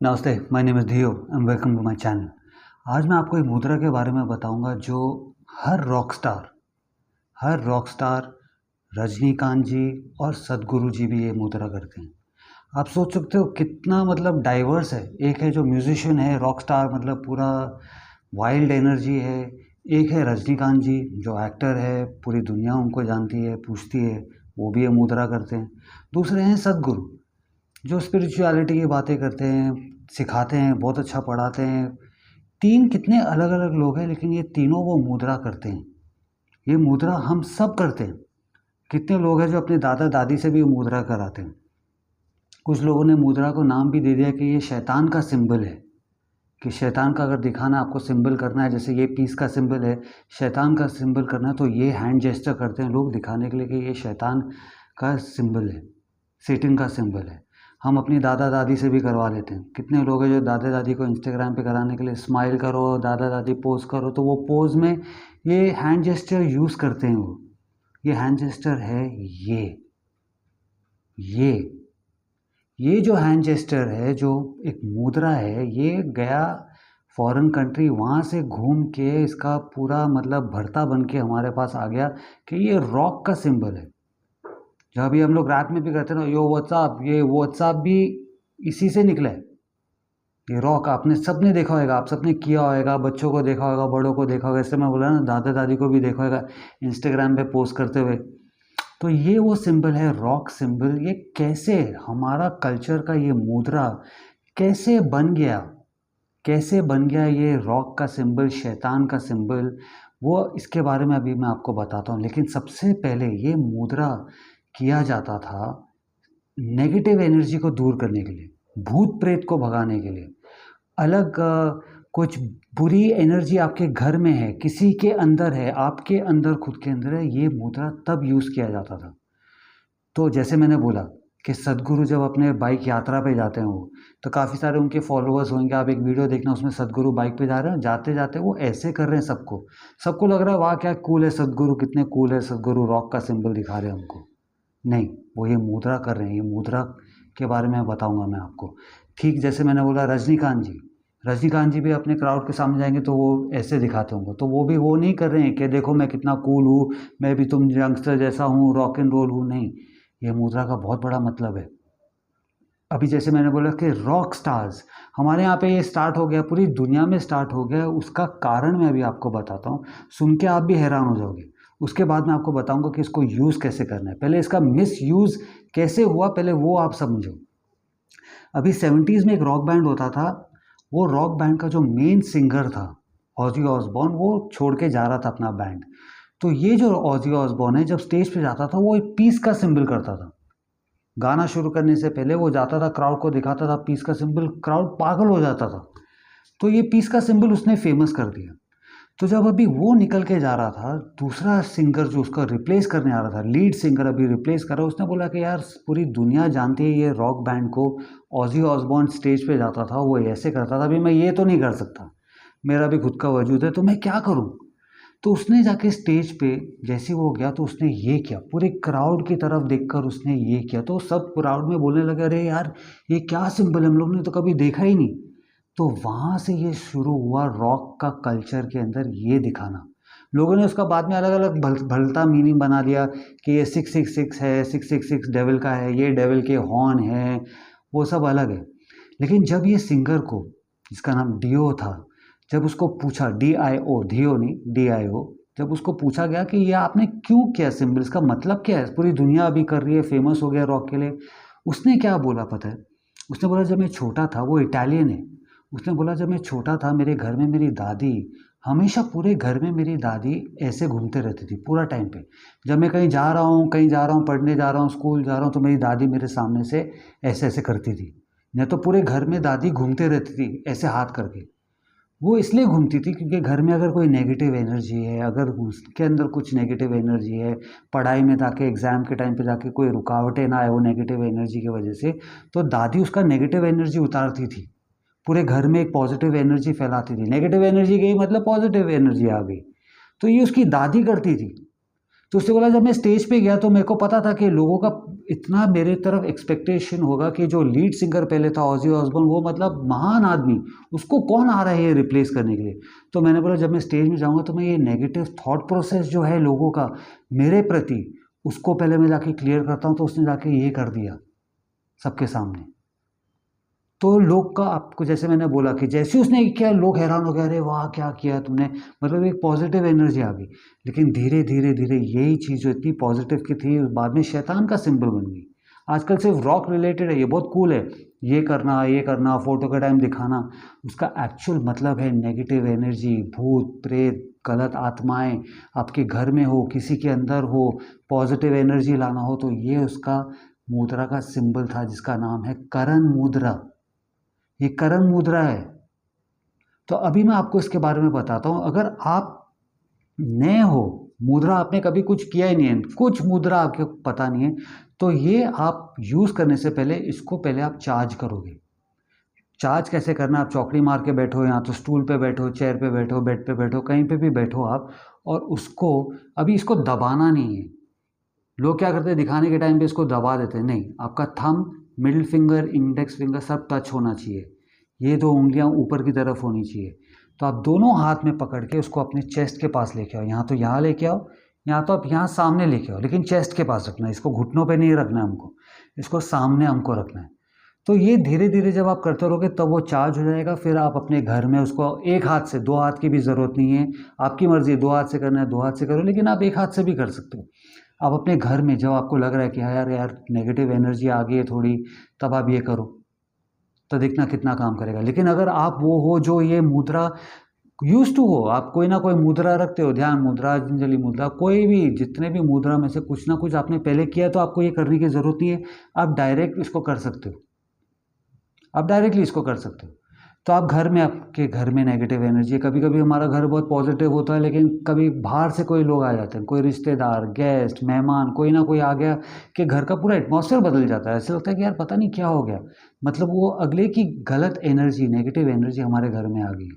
नमस्ते, my name is Dhiyo and welcome to my channel. आज मैं आपको एक मुद्रा के बारे में बताऊंगा जो हर रॉक स्टार रजनीकांत जी और सद्गुरु जी भी ये मुद्रा करते हैं। आप सोच सकते हो कितना मतलब डाइवर्स है। एक है जो म्यूजिशियन है, रॉक स्टार मतलब पूरा वाइल्ड एनर्जी है। एक है रजनीकांत जी जो एक्टर है, पूरी दुनिया उनको जानती है, पूछती है, वो भी ये मुद्रा करते हैं। दूसरे हैं सद्गुरु जो स्पिरिचुअलिटी की बातें करते हैं, सिखाते हैं, बहुत अच्छा पढ़ाते हैं। 3 कितने अलग-अलग लोग हैं, लेकिन ये तीनों वो मुद्रा करते हैं। ये मुद्रा हम सब करते हैं। कितने लोग हैं जो अपने दादा-दादी से भी ये मुद्रा कराते हैं। कुछ लोगों ने मुद्रा को नाम भी दे दिया कि ये शैतान का सिंबल है, कि शैतान का अगर दिखाना आपको सिंबल करना है, जैसे ये पीस का सिंबल है, शैतान का सिंबल करना है, तो ये हैंड जेस्चर करते हैं लोग दिखाने के लिए कि ये शैतान का सिंबल है, सेटन का सिंबल है। हम अपनी दादा दादी से भी करवा लेते हैं। कितने लोग हैं जो दादा दादी को इंस्टाग्राम पे कराने के लिए स्माइल करो, दादा दादी पोज करो, तो वो पोज में ये हैंड जेस्चर यूज़ करते हैं। वो ये हैंड जेस्चर है। ये ये ये जो हैंड जेस्चर है, जो एक मुद्रा है, ये गया फॉरेन कंट्री, वहाँ से घूम के इसका पूरा मतलब भरता बन के हमारे पास आ गया कि ये रॉक का सिंबल है। जो अभी हम लोग रैप में भी करते हैं ना, यो व्हाट्सअप, ये व्हाट्सअप भी इसी से निकला है। ये रॉक आपने सबने देखा होगा, आप सबने किया होगा, बच्चों को देखा होगा, बड़ों को देखा होगा। इससे मैं बोला ना, दादा दादी को भी देखा होगा इंस्टाग्राम पे पोस्ट करते हुए। तो ये वो सिंबल है, रॉक सिंबल। ये कैसे हमारा कल्चर का ये मुद्रा कैसे बन गया, कैसे बन गया ये रॉक का सिंबल, शैतान का सिंबल, वो इसके बारे में अभी मैं आपको बताता हूँ। लेकिन सबसे पहले ये मुद्रा किया जाता था नेगेटिव एनर्जी को दूर करने के लिए, भूत प्रेत को भगाने के लिए। अलग कुछ बुरी एनर्जी आपके घर में है, किसी के अंदर है, आपके अंदर, खुद के अंदर है, ये मुद्रा तब यूज़ किया जाता था। तो जैसे मैंने बोला कि सद्गुरु जब अपने बाइक यात्रा पे जाते हैं वो, तो काफ़ी सारे उनके फॉलोअर्स होंगे। आप एक वीडियो देखना, उसमें सद्गुरु बाइक पे जा रहे हैं, जाते-जाते वो ऐसे कर रहे हैं सबको। सबको लग रहा है वाह क्या कूल है सद्गुरु, कितने कूल है सद्गुरु, रॉक का सिंबल दिखा रहे हैं हमको। नहीं, वो ये मुद्रा कर रहे हैं। ये मुद्रा के बारे में बताऊँगा मैं आपको। ठीक जैसे मैंने बोला रजनीकांत जी भी अपने क्राउड के सामने जाएँगे तो वो ऐसे दिखाते होंगे। तो वो भी वो नहीं कर रहे हैं कि देखो मैं कितना कूल हूँ, मैं भी तुम यंगस्टर जैसा हूँ, रॉक एंड रोल हूँ, नहीं। ये मुद्रा का बहुत बड़ा मतलब है। अभी जैसे मैंने बोला कि रॉक स्टार्स, हमारे यहाँ पे ये स्टार्ट हो गया, पूरी दुनिया में स्टार्ट हो गया। उसका कारण मैं अभी आपको बताता हूँ, सुन के आप भी हैरान हो जाओगे। उसके बाद मैं आपको बताऊँगा कि इसको यूज़ कैसे करना है। पहले इसका मिसयूज़ कैसे हुआ, पहले वो आप समझो। अभी 70s में एक रॉक बैंड होता था, वो रॉक बैंड का जो मेन सिंगर था, ऑज़ी ऑसबॉर्न, वो छोड़ के जा रहा था अपना बैंड। तो ये जो ऑज़ी ऑसबॉर्न है, जब स्टेज पे जाता था, वो एक पीस का सिंबल करता था। गाना शुरू करने से पहले वो जाता था, क्राउड को दिखाता था पीस का सिंबल, क्राउड पागल हो जाता था। तो ये पीस का सिंबल उसने फेमस कर दिया। तो जब अभी वो निकल के जा रहा था, दूसरा सिंगर जो उसका रिप्लेस करने आ रहा था, लीड सिंगर अभी रिप्लेस कर रहा है, उसने बोला कि यार पूरी दुनिया जानती है ये रॉक बैंड को, ऑज़ी ऑसबॉर्न स्टेज पे जाता था, वो ऐसे करता था, अभी मैं ये तो नहीं कर सकता, मेरा भी खुद का वजूद है, तो मैं क्या करूँ? तो उसने जाके स्टेज पे जैसे वो गया तो उसने ये किया, पूरे क्राउड की तरफ देखकर उसने ये किया, तो सब क्राउड में बोलने लगे अरे यार ये क्या सिंबल है, हम लोग ने तो कभी देखा ही नहीं। तो वहाँ से ये शुरू हुआ रॉक का कल्चर के अंदर ये दिखाना। लोगों ने उसका बाद में अलग अलग भलता मीनिंग बना दिया कि ये 666 है, 666 डेविल का है, ये डेविल के हॉर्न है, वो सब अलग है। लेकिन जब ये सिंगर को, जिसका नाम डियो था, जब उसको पूछा, DIO, धियो नहीं DIO, जब उसको पूछा गया कि ये आपने क्यों किया सिंबल, इसका मतलब क्या है, पूरी दुनिया अभी कर रही है, फेमस हो गया रॉक के लिए, उसने क्या बोला पता है? उसने बोला जब मैं छोटा था, वो इटालियन है, उसने बोला जब मैं छोटा था मेरे घर में मेरी दादी, हमेशा पूरे घर में मेरी दादी ऐसे घूमते रहती थी पूरा टाइम पे। जब मैं कहीं जा रहा हूँ, पढ़ने जा रहा हूँ, स्कूल जा रहा हूँ, तो मेरी दादी मेरे सामने से ऐसे ऐसे करती थी। नहीं तो पूरे घर में दादी घूमते रहती थी ऐसे हाथ करके। वो इसलिए घूमती थी क्योंकि घर में अगर कोई नेगेटिव एनर्जी है, अगर उसके अंदर कुछ नेगेटिव एनर्जी है, पढ़ाई में जाके एग्ज़ाम के टाइम पे जाके कोई रुकावटें ना आए वो नेगेटिव एनर्जी की वजह से, तो दादी उसका नेगेटिव एनर्जी उतारती थी। पूरे घर में एक पॉजिटिव एनर्जी फैलाती थी। नेगेटिव एनर्जी गई मतलब पॉजिटिव एनर्जी आ गई। तो ये उसकी दादी करती थी। तो उसने बोला जब मैं स्टेज पे गया तो मेरे को पता था कि लोगों का इतना मेरे तरफ एक्सपेक्टेशन होगा कि जो लीड सिंगर पहले था ऑजी ऑसबॉर्न, वो मतलब महान आदमी, उसको कौन आ रहा है ये रिप्लेस करने के लिए। तो मैंने बोला जब मैं स्टेज में जाऊँगा तो मैं ये नेगेटिव थॉट प्रोसेस जो है लोगों का मेरे प्रति, उसको पहले मैं जाके क्लियर करता हूँ। तो उसने जाके ये कर दिया सबके सामने। तो लोग का आपको जैसे मैंने बोला कि जैसे उसने किया लोग हैरान हो गए, अरे वाह क्या किया तुमने, मतलब एक पॉजिटिव एनर्जी आ गई। लेकिन धीरे धीरे धीरे यही चीज़ जो इतनी पॉजिटिव की थी बाद में शैतान का सिंबल बन गई। आजकल सिर्फ रॉक रिलेटेड है, ये बहुत कूल है, ये करना फोटो का टाइम दिखाना, उसका एक्चुअल मतलब है नेगेटिव एनर्जी, भूत प्रेत गलत आत्माएं आपके घर में हो, किसी के अंदर हो, पॉजिटिव एनर्जी लाना हो, तो ये उसका मुद्रा का सिंबल था जिसका नाम है करण मुद्रा। ये करण मुद्रा है। तो अभी मैं आपको इसके बारे में बताता हूँ। अगर आप नए हो, मुद्रा आपने कभी कुछ किया ही नहीं है, कुछ मुद्रा आपको पता नहीं है, तो ये आप यूज़ करने से पहले इसको पहले आप चार्ज करोगे। चार्ज कैसे करना, आप चौकड़ी मार के बैठो, या तो स्टूल पे बैठो, चेयर पे बैठो, बेड पे बैठो, कहीं पे भी बैठो आप, और उसको अभी इसको दबाना नहीं है। लोग क्या करते हैं दिखाने के टाइम पे इसको दबा देते हैं, नहीं, आपका thumb, middle finger, index finger सब टच होना चाहिए। ये दो उंगलियां ऊपर की तरफ होनी चाहिए। तो आप दोनों हाथ में पकड़ के उसको अपने चेस्ट के पास लेके आओ, यहाँ तो यहाँ लेके आओ, यहाँ तो आप यहाँ सामने लेके आओ, लेकिन चेस्ट के पास रखना है, इसको घुटनों पे नहीं रखना है हमको, इसको सामने हमको रखना है। तो ये धीरे धीरे जब आप करते रहोगे तब वो चार्ज हो जाएगा। फिर आप अपने घर में उसको एक हाथ से, दो हाथ की भी ज़रूरत नहीं है, आपकी मर्ज़ी है, दो हाथ से करना है दो हाथ से करो, लेकिन आप एक हाथ से भी कर सकते हो। आप अपने घर में जब आपको लग रहा है कि हाँ यार यार नेगेटिव एनर्जी आ गई है थोड़ी, तब आप ये करो, तो देखना कितना काम करेगा। लेकिन अगर आप वो हो जो ये मुद्रा यूज टू हो, आप कोई ना कोई मुद्रा रखते हो, ध्यान मुद्रा, अंजलि मुद्रा, कोई भी जितने भी मुद्रा में से कुछ ना कुछ आपने पहले किया, तो आपको ये करने की ज़रूरत नहीं है, आप डायरेक्ट इसको कर सकते हो, आप डायरेक्टली इसको कर सकते हो। तो आप घर में, आपके घर में नेगेटिव एनर्जी है, कभी कभी हमारा घर बहुत पॉजिटिव होता है, लेकिन कभी बाहर से कोई लोग आ जाते हैं, कोई रिश्तेदार, गेस्ट, मेहमान, कोई ना कोई आ गया कि घर का पूरा एटमॉस्फेयर बदल जाता है। ऐसा लगता है कि यार पता नहीं क्या हो गया, मतलब वो अगले की गलत एनर्जी, नेगेटिव एनर्जी हमारे घर में आ गई।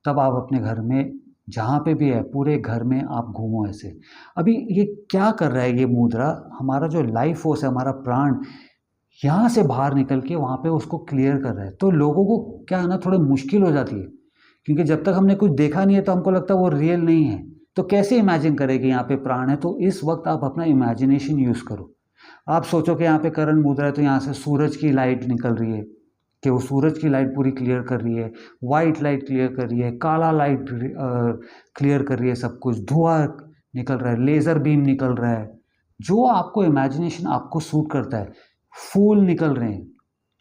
तब आप अपने घर में जहाँ पे भी है पूरे घर में आप घूमो ऐसे। अभी ये क्या कर रहा है ये मुद्रा, हमारा जो लाइफ फोर्स है, हमारा प्राण यहाँ से बाहर निकल के वहाँ पे उसको क्लियर कर रहा है। तो लोगों को क्या है ना, थोड़ी मुश्किल हो जाती है, क्योंकि जब तक हमने कुछ देखा नहीं है तो हमको लगता है वो रियल नहीं है, तो कैसे इमेजिन करें कि यहाँ पे प्राण है। तो इस वक्त आप अपना इमेजिनेशन यूज़ करो। आप सोचो कि यहाँ पे करण मुद्रा है, तो यहाँ से सूरज की लाइट निकल रही है, कि वो सूरज की लाइट पूरी क्लियर कर रही है, वाइट लाइट क्लियर कर रही है, काला लाइट क्लियर कर रही है, सब कुछ धुआं निकल रहा है, लेज़र बीम निकल रहा है, जो आपको इमेजिनेशन आपको सूट करता है। फूल निकल रहे हैं,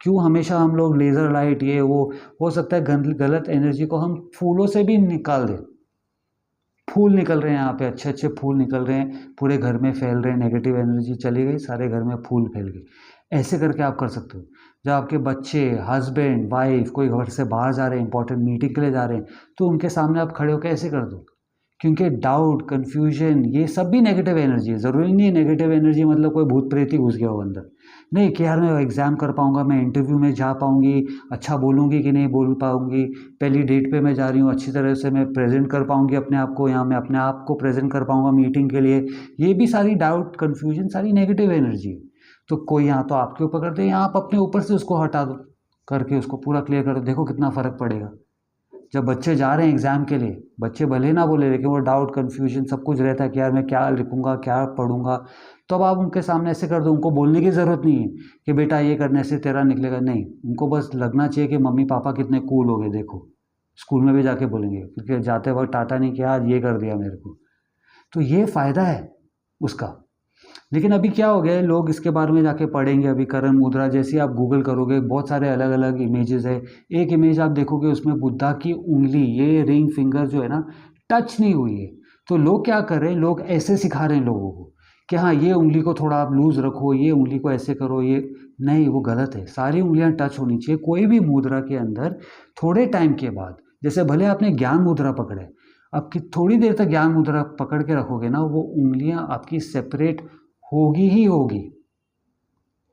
क्यों हमेशा हम लोग लेज़र लाइट ये वो, हो सकता है गलत एनर्जी को हम फूलों से भी निकाल दें। फूल निकल रहे हैं यहाँ पे, अच्छे अच्छे फूल निकल रहे हैं, पूरे घर में फैल रहे हैं, नेगेटिव एनर्जी चली गई, सारे घर में फूल फैल गए। ऐसे करके आप कर सकते हो। जब आपके बच्चे, हस्बैंड, वाइफ कोई घर से बाहर जा रहे हैं, इंपॉर्टेंट मीटिंग के लिए जा रहे हैं, तो उनके सामने आप खड़े होकर ऐसे कर दो, क्योंकि डाउट, कन्फ्यूजन, ये सब भी नेगेटिव एनर्जी है। ज़रूरी नहीं है नेगेटिव एनर्जी मतलब कोई भूत प्रेत ही घुस गया हो अंदर, नहीं कि यार मैं एग्ज़ाम कर पाऊँगा, मैं इंटरव्यू में जा पाऊँगी, अच्छा बोलूँगी कि नहीं बोल पाऊँगी, पहली डेट पे मैं जा रही हूँ, अच्छी तरह से मैं प्रेज़ेंट कर पाऊँगी अपने आप को, या मैं अपने आप को प्रेज़ेंट कर पाऊँगा मीटिंग के लिए, ये भी सारी डाउट, कन्फ्यूजन, सारी नेगेटिव एनर्जी है। तो कोई यहाँ तो आपके ऊपर करते हैं, या आप अपने ऊपर से उसको हटा दो, करके उसको पूरा क्लियर कर दो, देखो कितना फ़र्क पड़ेगा। जब बच्चे जा रहे हैं एग्ज़ाम के लिए, बच्चे भले ना बोले, लेकिन वो डाउट, कन्फ्यूजन सब कुछ रहता है कि यार मैं क्या लिखूँगा, क्या पढ़ूँगा, तो अब आप उनके सामने ऐसे कर दो, उनको बोलने की ज़रूरत नहीं है कि बेटा ये करने से तेरा निकलेगा, नहीं, उनको बस लगना चाहिए कि मम्मी पापा कितने कूल हो गए, देखो स्कूल में भी जाके बोलेंगे, क्योंकि जाते वक्त टाटा नहीं किया, आज ये कर दिया मेरे को। तो ये फ़ायदा है उसका। लेकिन अभी क्या हो गया है, लोग इसके बारे में जाके पढ़ेंगे। अभी करण मुद्रा जैसे आप गूगल करोगे, बहुत सारे अलग अलग इमेजेस है। एक इमेज आप देखोगे उसमें बुद्धा की उंगली, ये रिंग फिंगर जो है ना, टच नहीं हुई है। तो लोग क्या कर रहे हैं, लोग ऐसे सिखा रहे हैं लोगों को कि हाँ ये उंगली को थोड़ा आप लूज रखो, ये उंगली को ऐसे करो, ये नहीं, वो गलत है। सारी उंगलियां टच होनी चाहिए। कोई भी मुद्रा के अंदर थोड़े टाइम के बाद, जैसे भले आपने ज्ञान मुद्रा पकड़े, आपकी थोड़ी देर तक ज्ञान मुद्रा पकड़ के रखोगे ना, वो उंगलियां आपकी सेपरेट होगी ही होगी,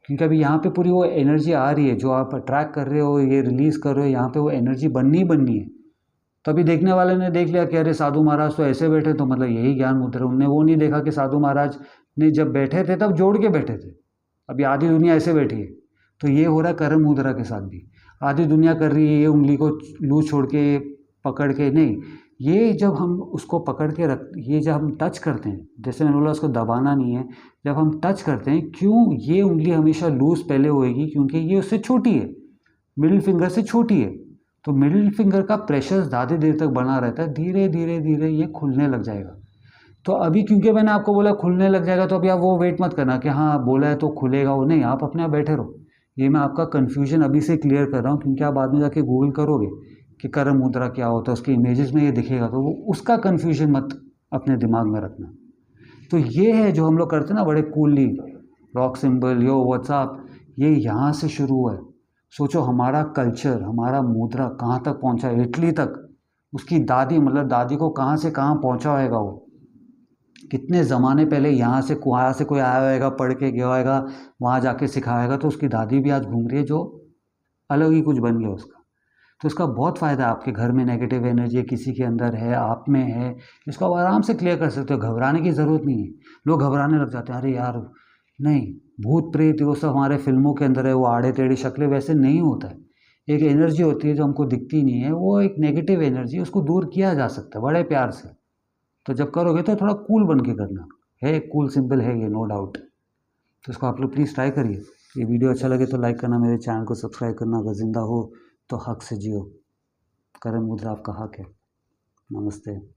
क्योंकि अभी यहाँ पे पूरी वो एनर्जी आ रही है जो आप अट्रैक्ट कर रहे हो, ये रिलीज़ कर रहे हो, यहाँ पे वो एनर्जी बननी ही बननी है। तो अभी देखने वाले ने देख लिया कि अरे साधु महाराज तो ऐसे बैठे, तो मतलब यही ज्ञान मुद्रा। उनने वो नहीं देखा कि साधु महाराज ने जब बैठे थे तब जोड़ के बैठे थे, अभी आधी दुनिया ऐसे बैठी है। तो ये हो रहा है कर्म मुद्रा के साथ भी। आधी दुनिया कर रही है ये उंगली को लूज छोड़ के पकड़ के, नहीं, ये जब हम उसको पकड़ के रख, ये जब हम टच करते हैं, जैसे मैंने बोला उसको दबाना नहीं है, जब हम टच करते हैं, क्यों ये उंगली हमेशा लूज पहले होएगी, क्योंकि ये उससे छोटी है, मिडिल फिंगर से छोटी है। तो मिडिल फिंगर का प्रेशर ज़्यादा देर तक बना रहता है, धीरे धीरे धीरे ये खुलने लग जाएगा। तो अभी क्योंकि मैंने आपको बोला खुलने लग जाएगा, तो अभी आप वो वेट मत करना कि हाँ बोला है तो खुलेगा, वो नहीं, आप अपने आप बैठे रहो। ये मैं आपका कन्फ्यूजन अभी से क्लियर कर रहा हूँ, क्योंकि आप बाद में जाके गूगल करोगे कि कर्म मुद्रा क्या होता है, उसके इमेजेस में ये दिखेगा, तो वो उसका कन्फ्यूजन मत अपने दिमाग में रखना। तो ये है जो हम लोग करते हैं ना बड़े कूलली, रॉक सिंबल, यो व्हाट्सअप, ये यहाँ से शुरू हुआ है। सोचो हमारा कल्चर, हमारा मुद्रा कहाँ तक पहुँचा, इटली तक। उसकी दादी, मतलब दादी को कहाँ से कहाँ पहुँचा होएगा वो, कितने ज़माने पहले यहाँ से कोई आया होएगा, पढ़ के गया होएगा, वहाँ जाके सिखाएगा, तो उसकी दादी भी आज घूम रही है, जो अलग ही कुछ बन गया उसका। तो इसका बहुत फ़ायदा है। आपके घर में नेगेटिव एनर्जी किसी के अंदर है, आप में है, इसको आप आराम से क्लियर कर सकते हो, घबराने की ज़रूरत नहीं है। लोग घबराने लग जाते हैं, अरे यार नहीं, भूत प्रेत वो सब हमारे फिल्मों के अंदर है, वो आड़े टेढ़ी शक्लें, वैसे नहीं होता है। एक एनर्जी होती है जो हमको दिखती नहीं है, वो एक नेगेटिव एनर्जी, उसको दूर किया जा सकता है बड़े प्यार से। तो जब करोगे तो थोड़ा कूल बन के करना है, कूल सिंपल है ये, नो डाउट। तो इसको आप लोग प्लीज़ ट्राई करिए। ये वीडियो अच्छा लगे तो लाइक करना, मेरे चैनल को सब्सक्राइब करना, अगर ज़िंदा हो तो हक से जियो। कर्म मुद्रा आपका हक है। नमस्ते।